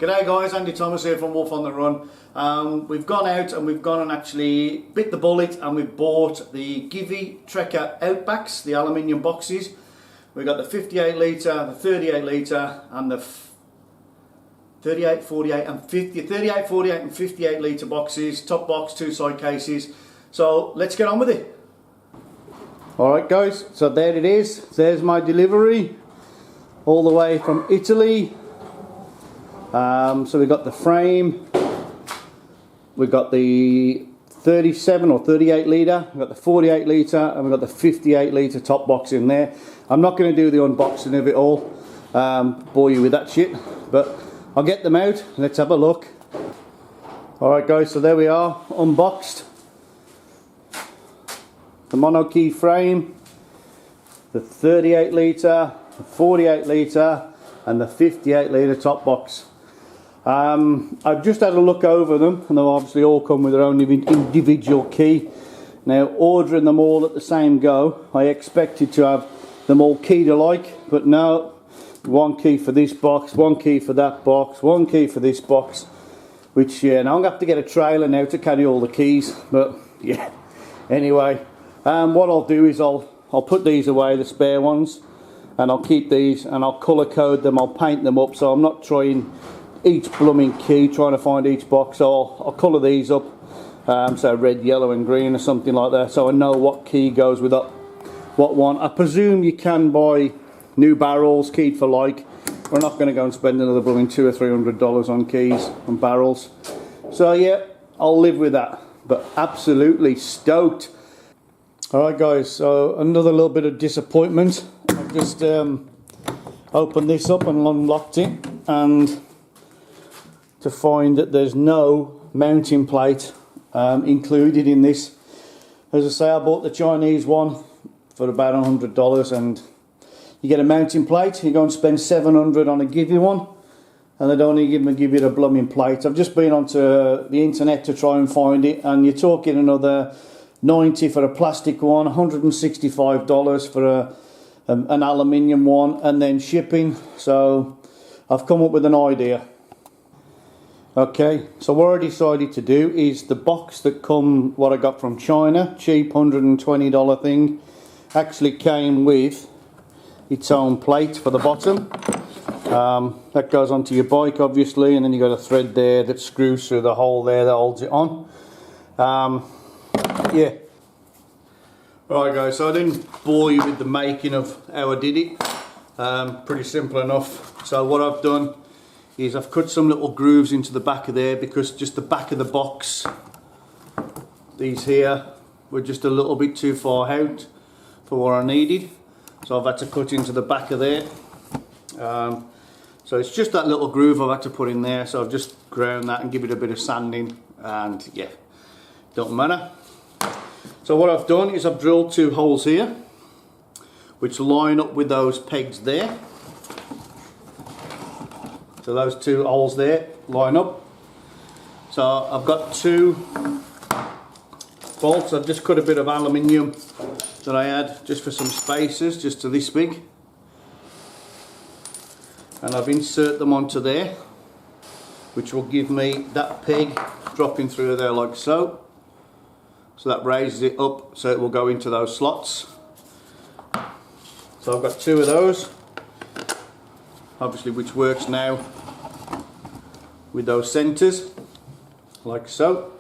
G'day guys, Andy Thomas here from Wolf on the Run. We've gone out and we've gone and actually bit the bullet and we've bought the Givvi Trekker Outbacks, the aluminium boxes. We've got the 58 litre, the 38 litre and the 38, 48 and 50, 38, 48 and 58 litre boxes, top box, two side cases. So let's get on with it. Alright guys, so there it is. There's my delivery all the way from Italy. So we've got the frame, we've got the 37 or 38 litre, we've got the 48 litre and we've got the 58 litre top box in there. I'm not going to do the unboxing of it all, bore you with that shit, but I'll get them out. Let's have a look. Alright guys, so there we are, unboxed. The mono key frame, the 38 litre, the 48 litre and the 58 litre top box. I've just had a look over them and they'll obviously all come with their own individual key. Now ordering them all at the same go, I expected to have them all keyed alike, but no, one key for this box, one key for that box, one key for this box, which now I'm going to have to get a trailer now to carry all the keys, but yeah, anyway, what I'll do is I'll put these away, the spare ones, and I'll keep these and I'll colour code them, I'll paint them up, so I'm not trying each blooming key, trying to find each box. So I'll colour these up, so red, yellow and green or something like that, so I know what key goes with what one. I presume you can buy new barrels keyed for like. We're not going to go and spend another blooming $200 or $300 on keys and barrels, so yeah, I'll live with that, but absolutely stoked. Alright guys, so another little bit of disappointment. I've just opened this up and unlocked it, and to find that there's no mounting plate included in this. As I say, I bought the Chinese one for about $100 and you get a mounting plate, you go and spend $700 on a Givi one and they don't even give you a blooming plate. I've just been onto the internet to try and find it, and you're talking another $90 for a plastic one, $165 for an aluminium one, and then shipping. So I've come up with an idea. Okay, so what I decided to do is the box that what I got from China, cheap $120 thing, actually came with its own plate for the bottom. That goes onto your bike obviously, and then you got a thread there that screws through the hole there that holds it on. Yeah. Alright guys, so I didn't bore you with the making of how I did it. Pretty simple enough. So what I've done is I've cut some little grooves into the back of there, because just the back of the box, these here, were just a little bit too far out for what I needed. So I've had to cut into the back of there. So it's just that little groove I've had to put in there, so I've just ground that and give it a bit of sanding, and yeah, don't matter. So what I've done is I've drilled two holes here which line up with those pegs there. So those two holes there line up. So I've got two bolts. I've just cut a bit of aluminium that I had just for some spacers, just to this big, and I've inserted them onto there, which will give me that peg dropping through there like so. So that raises it up so it will go into those slots. So I've got two of those, obviously, which works now with those centres like so.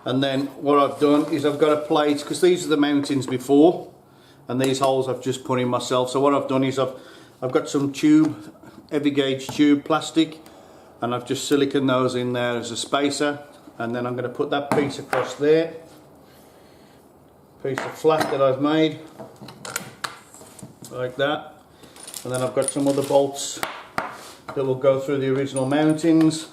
And then what I've done is I've got a plate, because these are the mountings before, and these holes I've just put in myself. So what I've done is I've got some tube, heavy gauge tube plastic, and I've just siliconed those in there as a spacer, and then I'm going to put that piece across there, piece of flat that I've made like that, and then I've got some other bolts that will go through the original mountings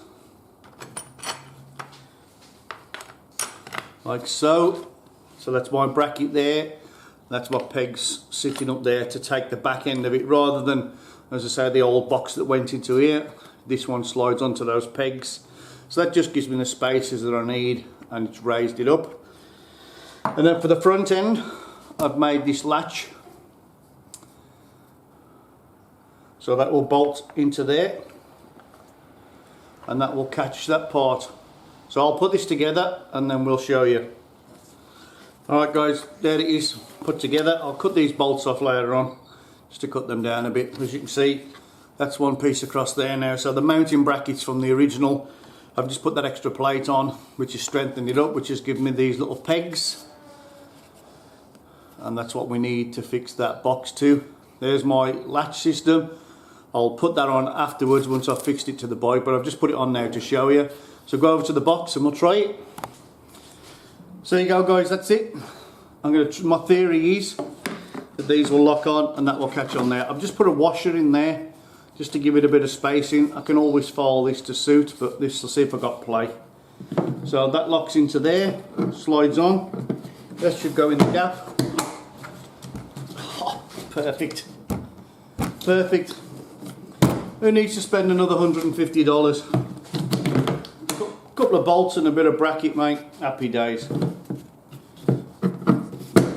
like so. So that's my bracket there, that's my pegs sitting up there to take the back end of it, rather than, as I say, the old box that went into here. This one slides onto those pegs, so that just gives me the spaces that I need, and it's raised it up. And then for the front end, I've made this latch So that will bolt into there, and that will catch that part. So I'll put this together and then we'll show you. Alright guys, there it is, put together. I'll cut these bolts off later on, just to cut them down a bit. As you can see, that's one piece across there now. So the mounting brackets from the original, I've just put that extra plate on, which has strengthened it up, which has given me these little pegs. And that's what we need to fix that box too. There's my latch system. I'll put that on afterwards once I've fixed it to the bike, but I've just put it on now to show you. So go over to the box and we'll try it. So there you go guys, that's it. My theory is that these will lock on and that will catch on there. I've just put a washer in there just to give it a bit of spacing. I can always file this to suit, but this will see if I've got play. So that locks into there, slides on. That should go in the gap. Oh, perfect. Perfect. Who needs to spend another $150? Couple of bolts and a bit of bracket, mate. Happy days.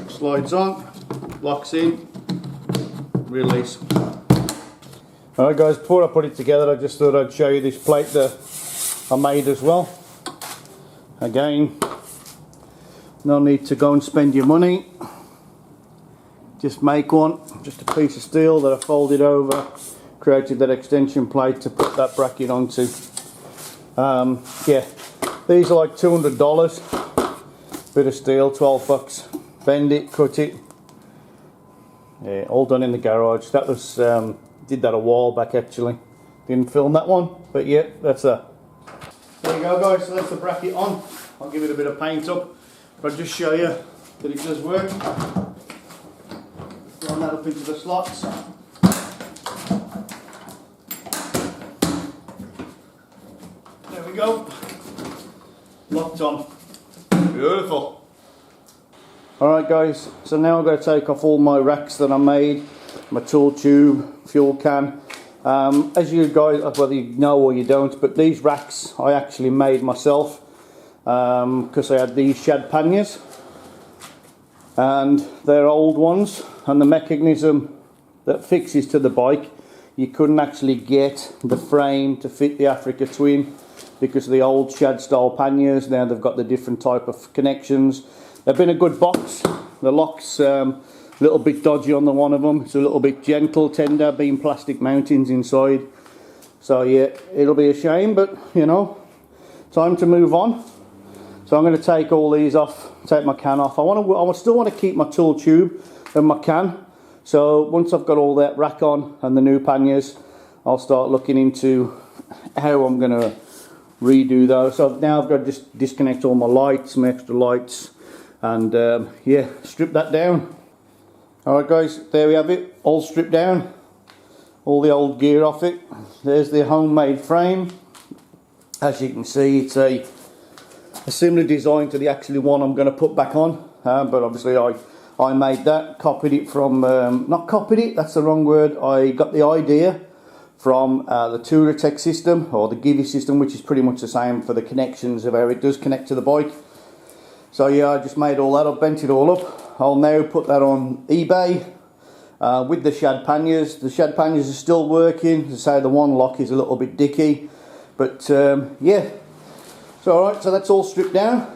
Slides on, locks in, release. Alright guys, before I put it together, I just thought I'd show you this plate that I made as well. Again, no need to go and spend your money. Just make one, just a piece of steel that I folded over, created that extension plate to put that bracket onto. Yeah, these are like $200, bit of steel, 12 bucks. Bend it, cut it. Yeah, all done in the garage. That was, did that a while back actually. Didn't film that one, but yeah, that's that. There you go guys, so that's the bracket on. I'll give it a bit of paint up, but I'll just show you that it does work. Run that up into the slots. There we go. Locked on. Beautiful. Alright guys, so now I'm going to take off all my racks that I made, my tool tube, fuel can. As you guys, whether you know or you don't, but these racks I actually made myself because I had these Shad panniers and they're old ones, and the mechanism that fixes to the bike, you couldn't actually get the frame to fit the Africa Twin because of the old Shad style panniers. Now they've got the different type of connections. They've been a good box. The lock's a little bit dodgy on the one of them. It's a little bit gentle, tender, being plastic mountings inside. So yeah, it'll be a shame, but you know, time to move on. So I'm going to take all these off, take my can off. I still want to keep my tool tube and my can. So once I've got all that rack on and the new panniers, I'll start looking into how I'm going to redo those. So now I've got to just disconnect all my lights, my extra lights, and yeah, strip that down. Alright guys, there we have it, all stripped down, all the old gear off it. There's the homemade frame. As you can see, it's a similar design to the actually one I'm going to put back on, but obviously I made that, copied it from, not copied it, that's the wrong word, I got the idea from the Touratech system, or the Givi system, which is pretty much the same for the connections of how it does connect to the bike. So yeah, I just made all that up, bent it all up. I'll now put that on eBay with the Shad panniers. The Shad panniers are still working. As I say, the one lock is a little bit dicky, but yeah. So alright, so that's all stripped down.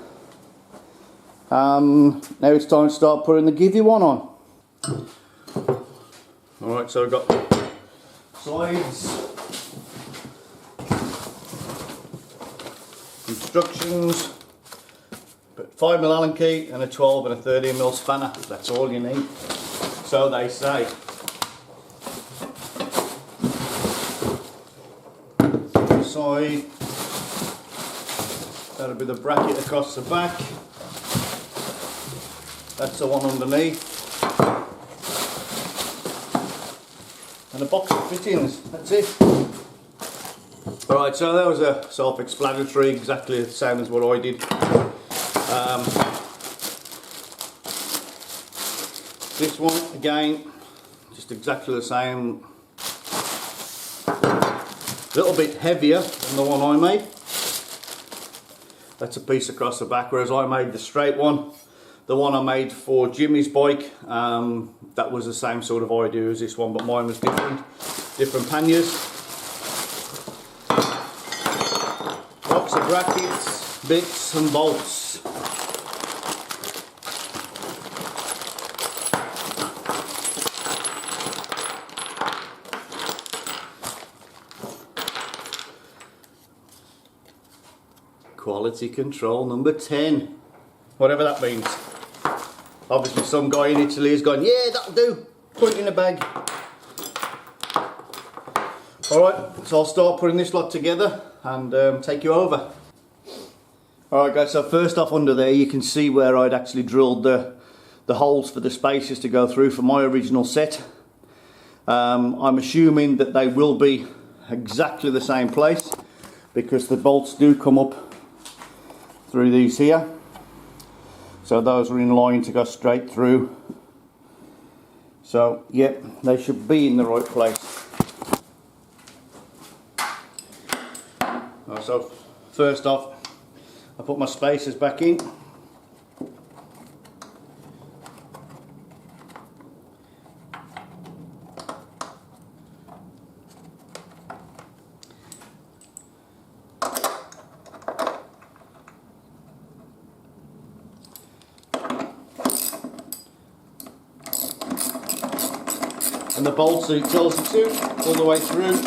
Now it's time to start putting the Givi one on. Alright, so we've got sides, instructions, 5mm Allen key and a 12 and a 13mm spanner. That's all you need. So they say. Side. That'll be the bracket across the back. That's the one underneath. And a box of fittings. That's it. Alright, so that was a self-explanatory, exactly the same as what I did. This one, again, just exactly the same. A little bit heavier than the one I made. That's a piece across the back, whereas I made the straight one. the one I made for Jimmy's bike. That was the same sort of idea as this one, but mine was different panniers. Box of brackets, bits and bolts. Quality control number 10, whatever that means. Obviously some guy in Italy has gone, yeah, that'll do, put it in a bag. Alright, so I'll start putting this lot together and take you over. Alright guys, so first off under there you can see where I'd actually drilled the holes for the spaces to go through for my original set. I'm assuming that they will be exactly the same place because the bolts do come up through these here, so those are in line to go straight through. So yep, they should be in the right place. So first off, I put my spacers back in. And the bolts that it tells you to, all the way through.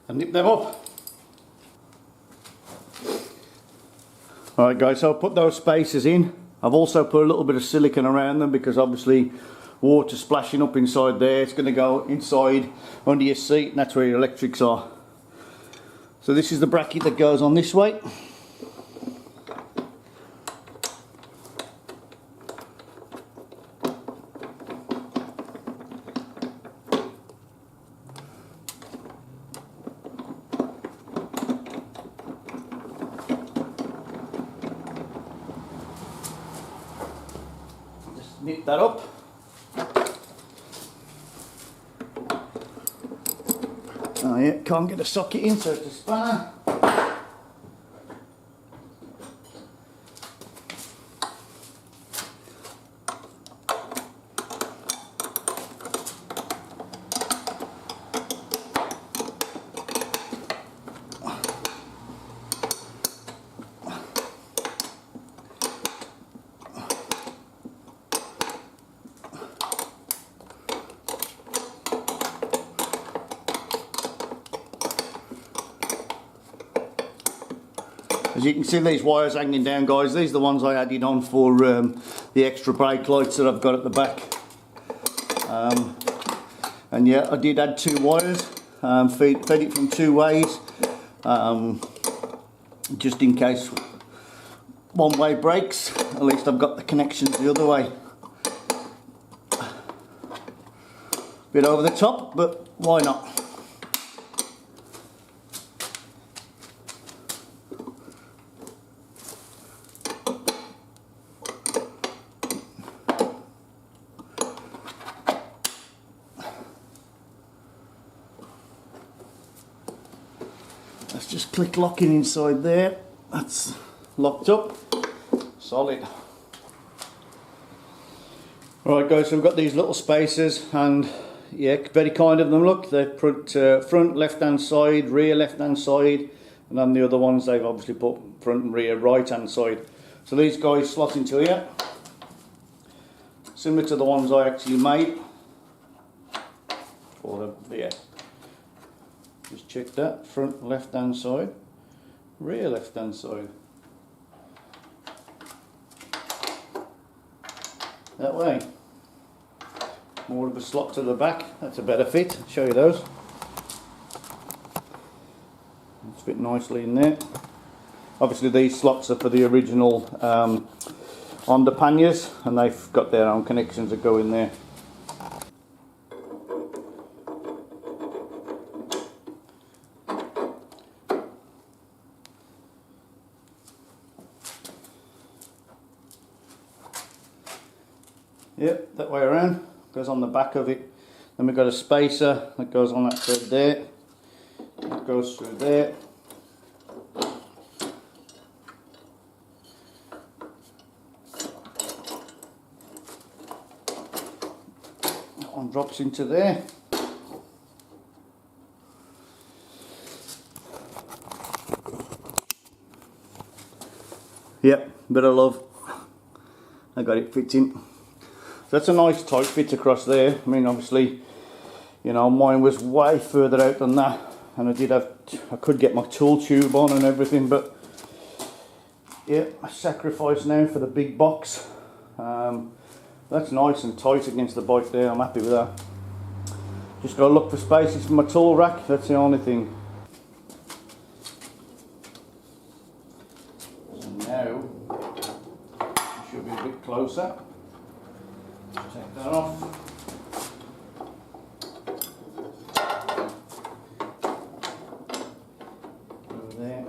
And nip them up. Alright guys, so I'll put those spacers in. I've also put a little bit of silicone around them because obviously water splashing up inside there, it's going to go inside under your seat, and that's where your electrics are. So this is the bracket that goes on this way. Knit that up. Oh yeah, can't get a socket in, so it's a spanner. As you can see, these wires hanging down, guys, these are the ones I added on for the extra brake lights that I've got at the back. And yeah, I did add 2 wires, fed it from 2 ways, just in case one way breaks, at least I've got the connections the other way. Bit over the top, but why not? Let's just click locking inside there. That's locked up, solid. Alright guys, so we've got these little spacers, and yeah, very kind of them. Look, they put front left hand side, rear left hand side, and then the other ones they've obviously put front and rear right hand side. So these guys slot into here, similar to the ones I actually made for the, yeah. Just check that, front left hand side, rear left hand side. That way. More of a slot to the back, that's a better fit, I'll show you those. It's fit nicely in there. Obviously these slots are for the original on the panniers, and they've got their own connections that go in there. Yep, that way around. Goes on the back of it. Then we've got a spacer that goes on that thread there. That goes through there. That one drops into there. Yep, bit of love. I got it fitting. So that's a nice tight fit across there. I mean, obviously, you know, mine was way further out than that, and I could get my tool tube on and everything, but yeah, I sacrifice now for the big box. That's nice and tight against the bike there. I'm happy with that. Just got to look for spaces for my tool rack. That's the only thing. Now, it should be a bit closer. Take that off. Over there.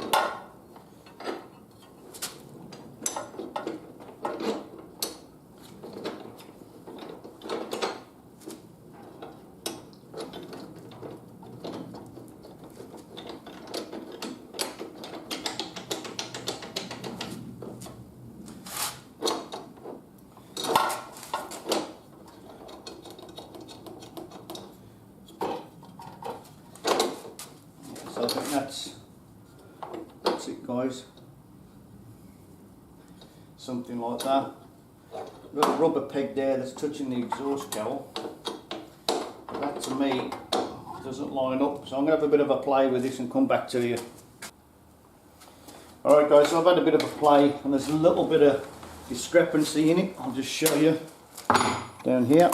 So I think that's it, guys. Something like that. Got a rubber peg there that's touching the exhaust cowl. But that to me doesn't line up, so I'm going to have a bit of a play with this and come back to you. Alright guys, so I've had a bit of a play and there's a little bit of discrepancy in it. I'll just show you down here.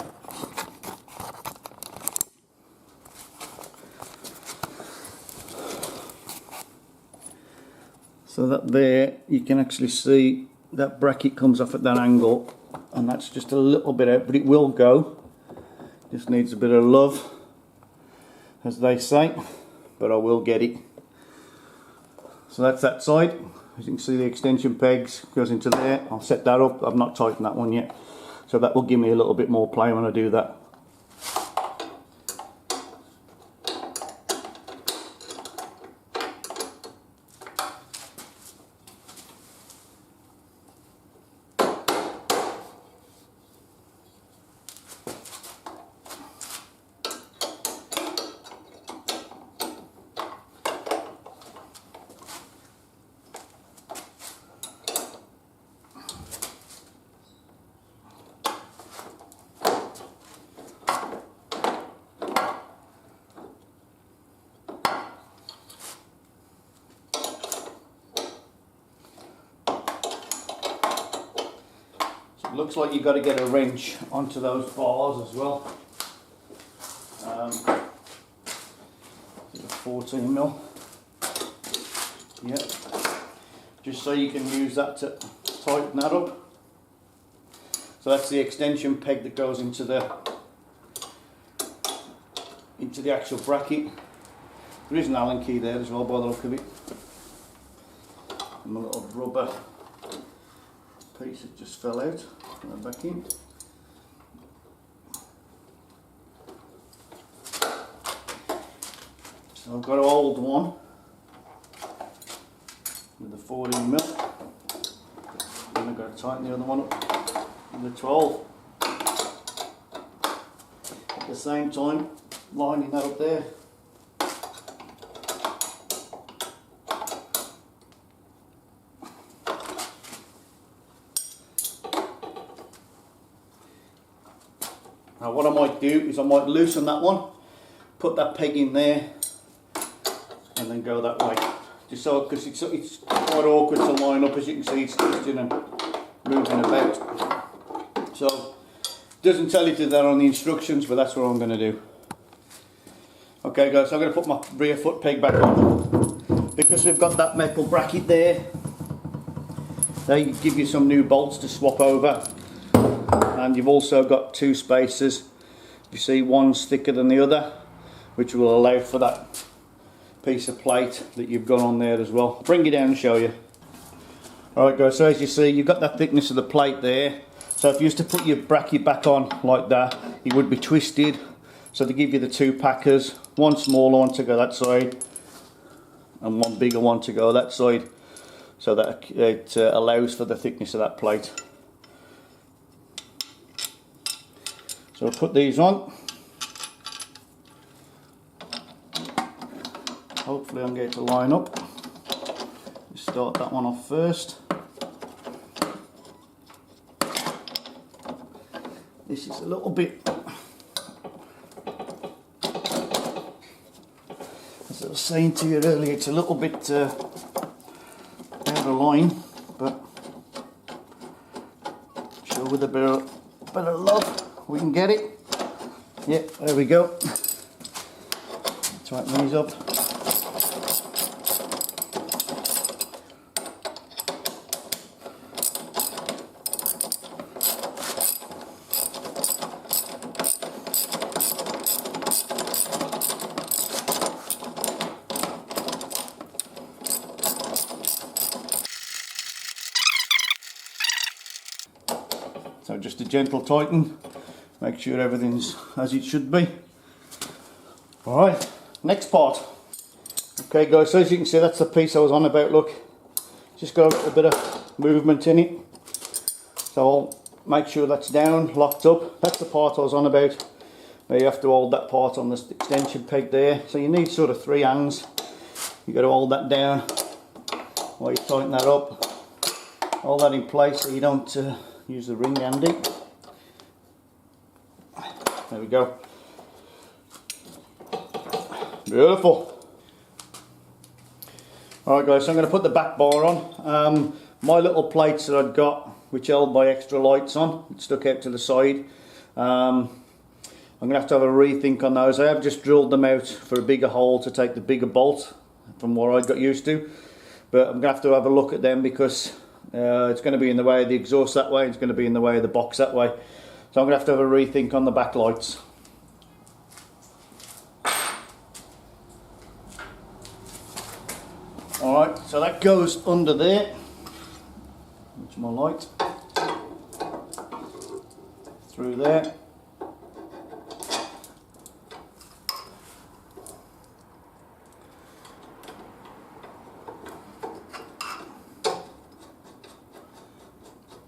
So that there, you can actually see that bracket comes off at that angle, and that's just a little bit out, but it will go. Just needs a bit of love, as they say, but I will get it. So that's that side. As you can see, the extension pegs goes into there. I'll set that up. I've not tightened that one yet, so that will give me a little bit more play when I do that. Looks like you've got to get a wrench onto those bars as well. 14mm. Yep. Just so you can use that to tighten that up. So that's the extension peg that goes into the actual bracket. There is an Allen key there as well by the look of it. And a little rubber piece that just fell out. Put that back in. So I've got an old one with the 14mm. Then I've got to tighten the other one up with the 12. At the same time, lining that up there. Now what I might do is I might loosen that one, put that peg in there, and then go that way. Just so, because it's quite awkward to line up, as you can see it's twisting and moving about. So, doesn't tell you to do that on the instructions, but that's what I'm going to do. Okay guys, so I'm going to put my rear foot peg back on. Because we've got that metal bracket there, they give you some new bolts to swap over. And you've also got two spacers. You see, one's thicker than the other, which will allow for that piece of plate that you've got on there as well. I'll bring you down and show you. Alright guys, so as you see, you've got that thickness of the plate there. So So if you used to put your bracket back on like that, it would be twisted. So they give you the two packers, one smaller one to go that side and one bigger one to go that side, so that it allows for the thickness of that plate. So I'll put these on. Hopefully I'm going to line up. Start that one off first. This is a little bit, as I was saying to you earlier, it's a little bit out of line, but sure with a bit of love we can get it. Yeah, there we go. Tighten these up. So just a gentle tighten, make sure everything's as it should be. Alright, next part. Okay guys, so as you can see, that's the piece I was on about, look. Just got a bit of movement in it. So I'll make sure that's down, locked up. That's the part I was on about, where you have to hold that part on this extension peg there. So you need sort of 3 hands. You've got to hold that down while you tighten that up. Hold that in place so you don't use the ring handy. There we go. Beautiful. Alright guys, so I'm going to put the back bar on. My little plates that I've got, which held by extra lights on, it stuck out to the side. I'm going to have a rethink on those. I have just drilled them out for a bigger hole to take the bigger bolt from what I got used to. But I'm going to have a look at them because it's going to be in the way of the exhaust that way, it's going to be in the way of the box that way. So I'm going to have a rethink on the back lights. Alright, so that goes under there. That's my light. Through there.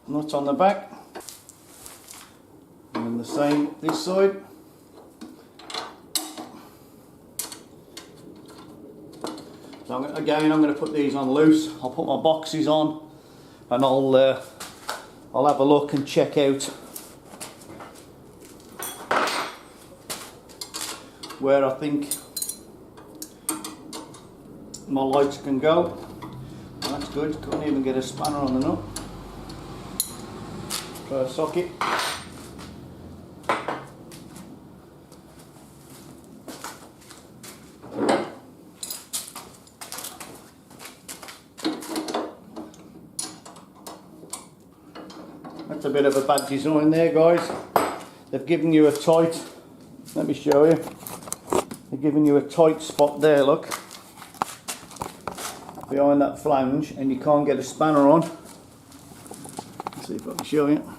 Nuts on the back, and then the same this side. So I'm going to put these on loose. I'll put my boxes on, and I'll have a look and check out where I think my lights can go. And that's good. Couldn't even get a spanner on the nut. Try a socket. That's a bit of a bad design there, guys. They've given you a tight, let me show you. They're giving you a tight spot there, look. Behind that flange, and you can't get a spanner on. Let's see if I can show you.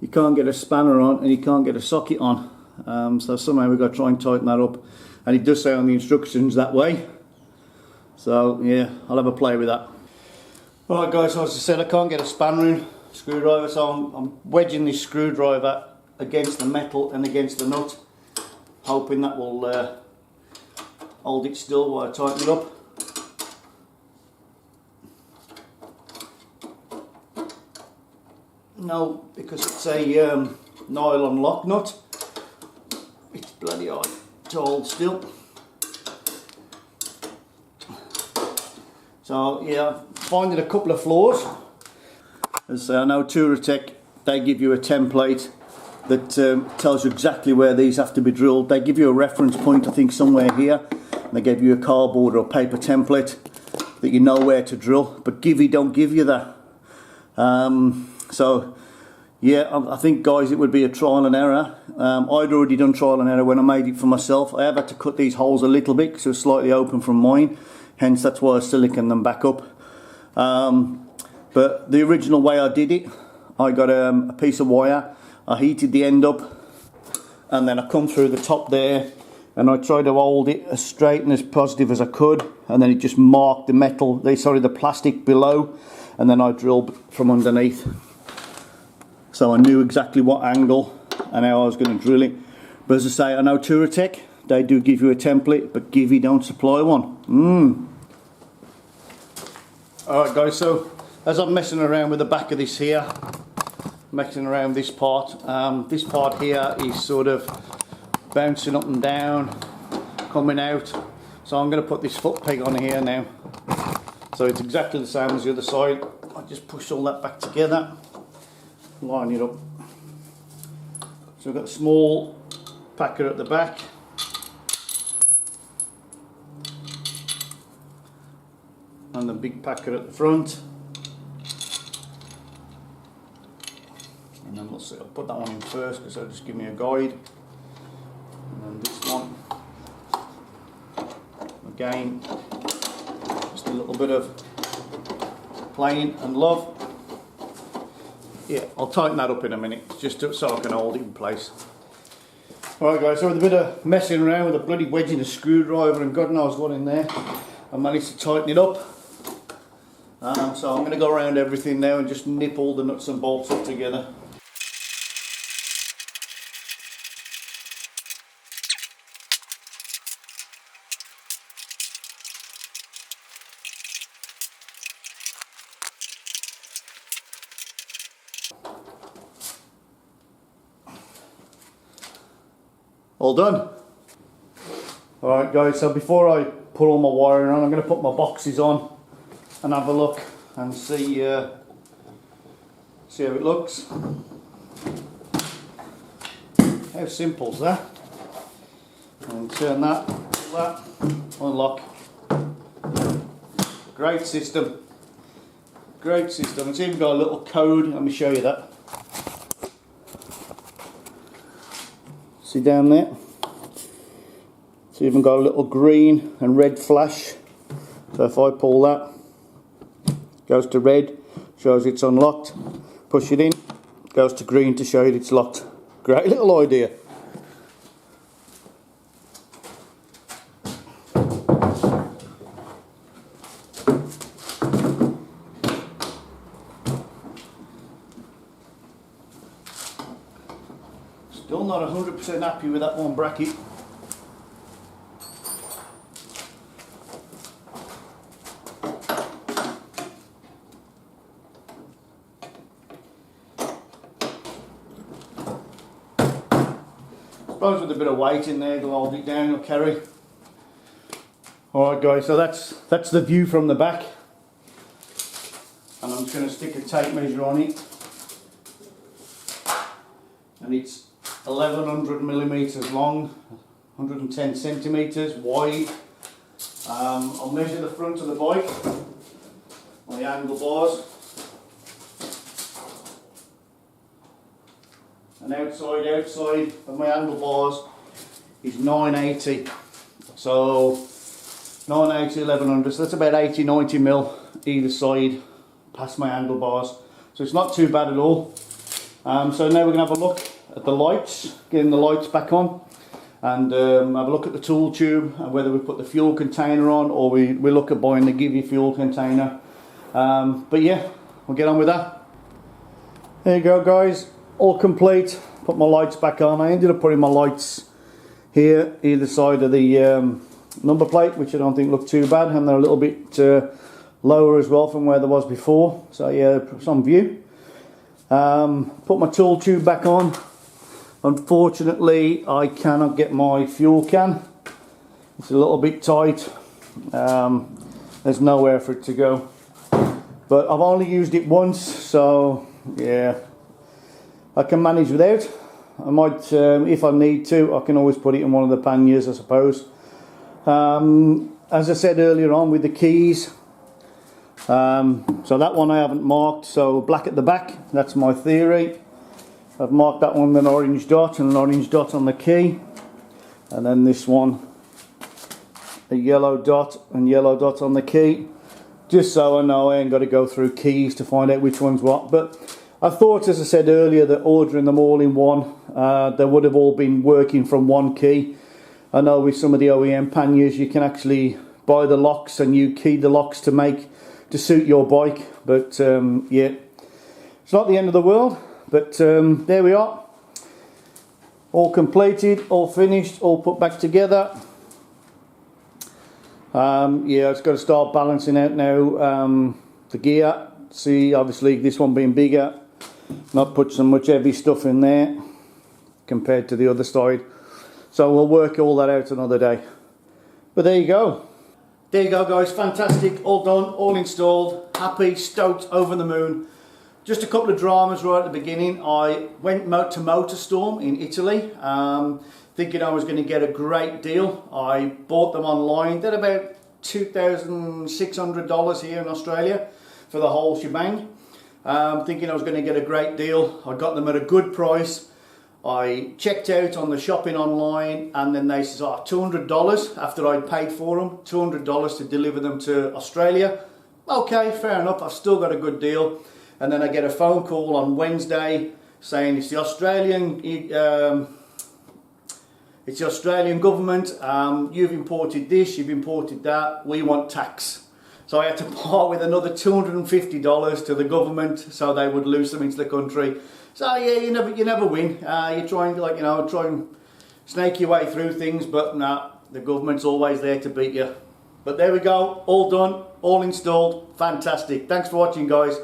You can't get a spanner on and you can't get a socket on. So somehow we've got to try and tighten that up. And it does say on the instructions that way. So yeah, I'll have a play with that. Alright guys, so as I said, I can't get a spanner in, screwdriver, so I'm wedging this screwdriver against the metal and against the nut, hoping that will hold it still while I tighten it up. No, because it's a nylon lock nut, it's bloody hard to hold still. So yeah, finding a couple of flaws. As I know Touratech, they give you a template that tells you exactly where these have to be drilled. They give you a reference point, I think somewhere here. And they give you a cardboard or paper template that you know where to drill. But Givi don't give you that. So yeah, I think guys, it would be a trial and error. I'd already done trial and error when I made it for myself. I have had to cut these holes a little bit because it was slightly open from mine, hence that's why I siliconed them back up. But the original way I did it, I got a piece of wire, I heated the end up, and then I come through the top there, and I tried to hold it as straight and as positive as I could, and then it just marked the metal, the plastic below, and then I drilled from underneath. So I knew exactly what angle and how I was going to drill it. But as I say, I know Touratech, they do give you a template, but Givi don't supply one. Alright guys, so as I'm messing around with the back of this here, messing around this part here is sort of bouncing up and down, coming out. So I'm going to put this foot peg on here now. So it's exactly the same as the other side. I just push all that back together, line it up. So we've got a small packer at the back. And the big packer at the front. And then let's see, I'll put that one in first because that'll just give me a guide. And then this one. Again, just a little bit of playing and love. Yeah, I'll tighten that up in a minute, just so I can hold it in place. Alright guys, so with a bit of messing around with a bloody wedge and a screwdriver and God knows what in there, I managed to tighten it up. So I'm going to go around everything now and just nip all the nuts and bolts up together. All done. Alright guys, so before I put all my wiring on, I'm going to put my boxes on and have a look and see how it looks. How simple is that? And turn that, unlock. Great system. Great system. It's even got a little code, let me show you that. See down there? It's even got a little green and red flash. So if I pull that, goes to red, shows it's unlocked. Push it in, goes to green to show you it's locked. Great little idea. Still not 100% happy with that one bracket. I suppose with a bit of weight in there, it'll hold it down, it'll carry. Alright guys, so that's the view from the back. And I'm just going to stick a tape measure on it. And it's 1100 millimeters long, 110 centimeters wide. I'll measure the front of the bike, my angle bars. And outside of my handlebars is 980. So 980, 1100, so that's about 80, 90 mil either side past my handlebars. So it's not too bad at all. So now we're going to have a look at the lights, getting the lights back on, and have a look at the tool tube and whether we put the fuel container on or we look at buying the Givi fuel container. But yeah, we'll get on with that. There you go guys. All complete. Put my lights back on. I ended up putting my lights here either side of the number plate, which I don't think look too bad, and they're a little bit lower as well from where there was before, so yeah, some view. Put my tool tube back on. Unfortunately I cannot get my fuel can, it's a little bit tight. There's nowhere for it to go, but I've only used it once, so yeah, I can manage without. I might, if I need to, I can always put it in one of the panniers, I suppose. As I said earlier on with the keys, so that one I haven't marked, so black at the back, that's my theory. I've marked that one with an orange dot and an orange dot on the key, and then this one a yellow dot and yellow dot on the key, just so I know I ain't got to go through keys to find out which one's what. But I thought, as I said earlier, that ordering them all in one, they would have all been working from one key. I know with some of the OEM panniers you can actually buy the locks and you key the locks to suit your bike, but yeah, it's not the end of the world. But there we are, all completed, all finished, all put back together. Yeah, it's got to start balancing out now the gear. See, obviously this one being bigger, not put so much heavy stuff in there compared to the other side. So we'll work all that out another day. But there you go. There you go, guys. Fantastic. All done, all installed. Happy, stoked, over the moon. Just a couple of dramas right at the beginning. I went to Motorstorm in Italy, thinking I was going to get a great deal. I bought them online. They're about $2,600 here in Australia for the whole shebang. Thinking I was going to get a great deal. I got them at a good price. I checked out on the shopping online, and then they said, oh, $200 after I'd paid for them, $200 to deliver them to Australia. Okay, fair enough, I've still got a good deal. And then I get a phone call on Wednesday saying it's the Australian government, you've imported this, you've imported that, we want tax. So I had to part with another $250 to the government so they would loose them into the country. So yeah, you never win. You try and try and snake your way through things, but nah, the government's always there to beat you. But there we go, all done, all installed, fantastic. Thanks for watching, guys.